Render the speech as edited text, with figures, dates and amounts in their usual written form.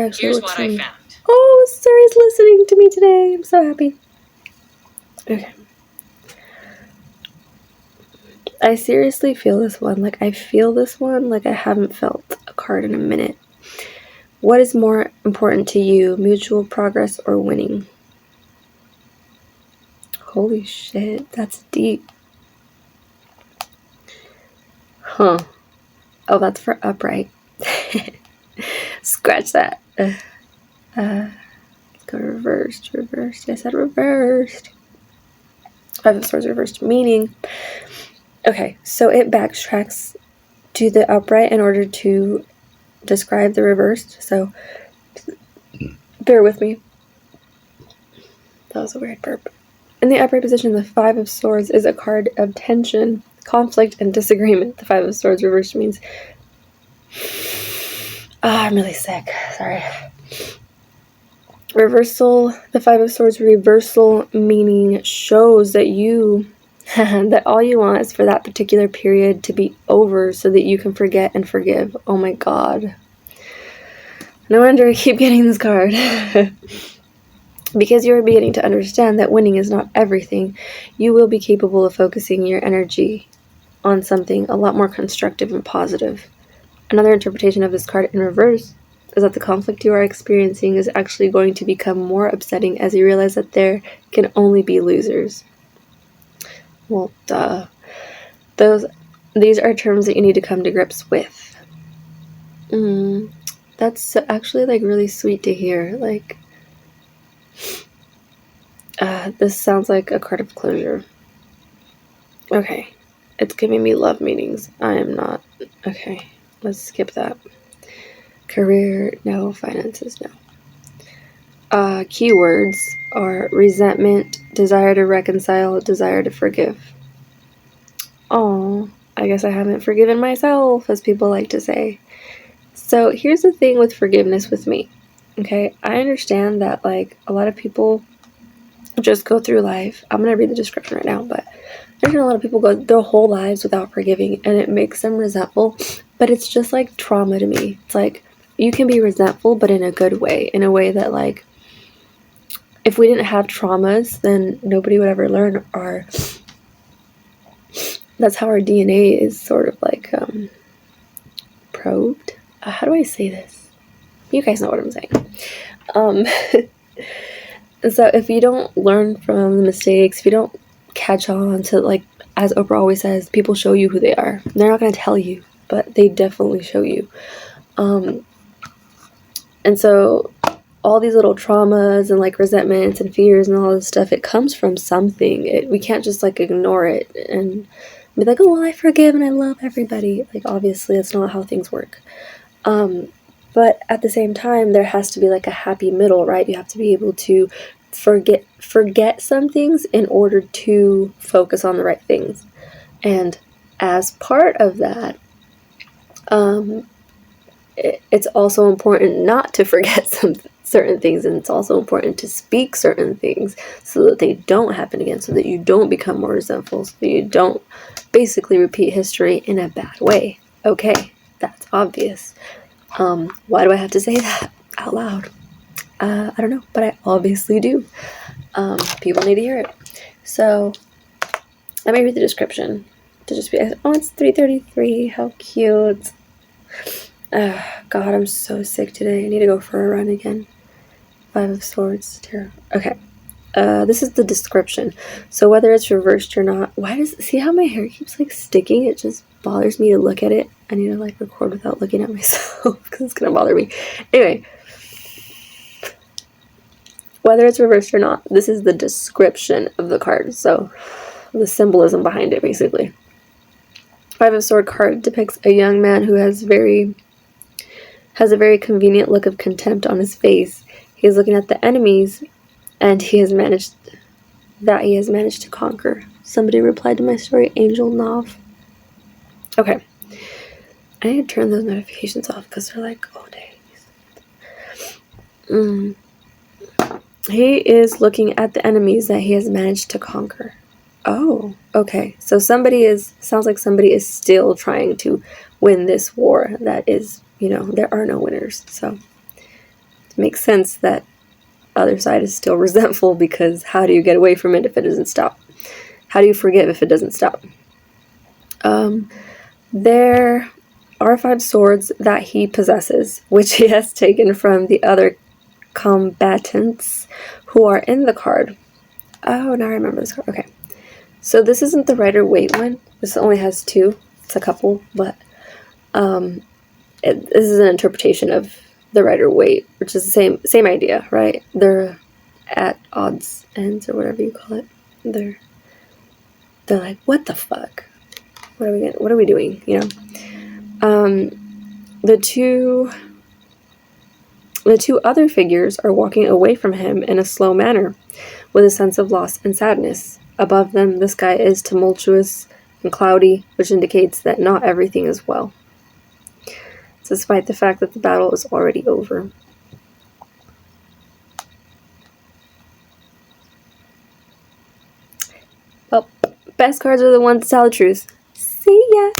Actually, Here's works what for I me. found. Oh, Suri's listening to me today. I'm so happy. Okay. I seriously feel this one. Like, I feel this one like I haven't felt a card in a minute. What is more important to you, mutual progress or winning? Holy shit, that's deep. Huh. Oh, that's for upright. Scratch that. Let's go reversed. Reversed. I said reversed. Five of Swords reversed, meaning. Okay, so it backtracks to the upright in order to describe the reversed. So bear with me. That was a weird burp. In the upright position, the Five of Swords is a card of tension, conflict, and disagreement. The Five of Swords reversed means... I'm really sick. Sorry. Reversal, the Five of Swords reversal meaning shows that that all you want is for that particular period to be over so that you can forget and forgive. Oh my god. No wonder I keep getting this card. Because you are beginning to understand that winning is not everything, you will be capable of focusing your energy on something a lot more constructive and positive. Another interpretation of this card in reverse is that the conflict you are experiencing is actually going to become more upsetting as you realize that there can only be losers. Well, duh. These are terms that you need to come to grips with. That's actually like really sweet to hear. Like, this sounds like a card of closure. Okay, it's giving me love meanings. I am not. Okay, let's skip that. Career, no. Finances, no. Keywords are resentment, desire to reconcile, desire to forgive. Oh, I guess I haven't forgiven myself, as people like to say. So here's the thing with forgiveness with me. Okay, I understand that like a lot of people just go through life. I'm gonna read the description right now, but there's a lot of people go their whole lives without forgiving, and it makes them resentful. But it's just like trauma to me. It's like you can be resentful, but in a good way, in a way that like if we didn't have traumas, then nobody would ever learn our. That's how our DNA is sort of like probed. How do I say this? You guys know what I'm saying. So if you don't learn from the mistakes, if you don't catch on to, like, as Oprah always says, people show you who they are. They're not going to tell you, but they definitely show you. And so all these little traumas and like resentments and fears and all this stuff, it comes from something. We can't just like ignore it and be like, oh, well, I forgive and I love everybody. Like, obviously that's not how things work. But at the same time, there has to be like a happy middle, right? You have to be able to forget some things in order to focus on the right things. And as part of that, it's also important not to forget some certain things, and it's also important to speak certain things so that they don't happen again, so that you don't become more resentful, so that you don't basically repeat history in a bad way. Okay, that's obvious. Why do I have to say that out loud? I don't know, but I obviously do. People need to hear it. So let me read the description to just be, oh, it's 3:33. How cute. God, I'm so sick today. I need to go for a run again. Five of Swords. Tarot. Okay. This is the description. So whether it's reversed or not, see how my hair keeps like sticking? It just bothers me to look at it. I need to like record without looking at myself because it's gonna bother me. Anyway, whether it's reversed or not, this is the description of the card. So the symbolism behind it, basically. Five of Swords card depicts a young man who has a very convenient look of contempt on his face. He is looking at the enemies, and he has managed to conquer. Somebody replied to my story, Angel Nav. Okay. I need to turn those notifications off because they're like, oh, days. He is looking at the enemies that he has managed to conquer. Oh, okay. So sounds like somebody is still trying to win this war that is, there are no winners. So makes sense that other side is still resentful, because how do you get away from it if it doesn't stop? How do you forgive if it doesn't stop? There are 5 swords that he possesses, which he has taken from the other combatants who are in the card. Oh, now I remember this card. Okay. So this isn't the Rider-Waite one. This only has 2. It's a couple, but this is an interpretation of the Rider-Waite, which is the same idea, right? They're at odds ends, or whatever you call it. They're like, what the fuck? What are we doing? You know? The two other figures are walking away from him in a slow manner, with a sense of loss and sadness. Above them, the sky is tumultuous and cloudy, which indicates that not everything is well, despite the fact that the battle is already over. Well, best cards are the ones that tell the truth. See ya!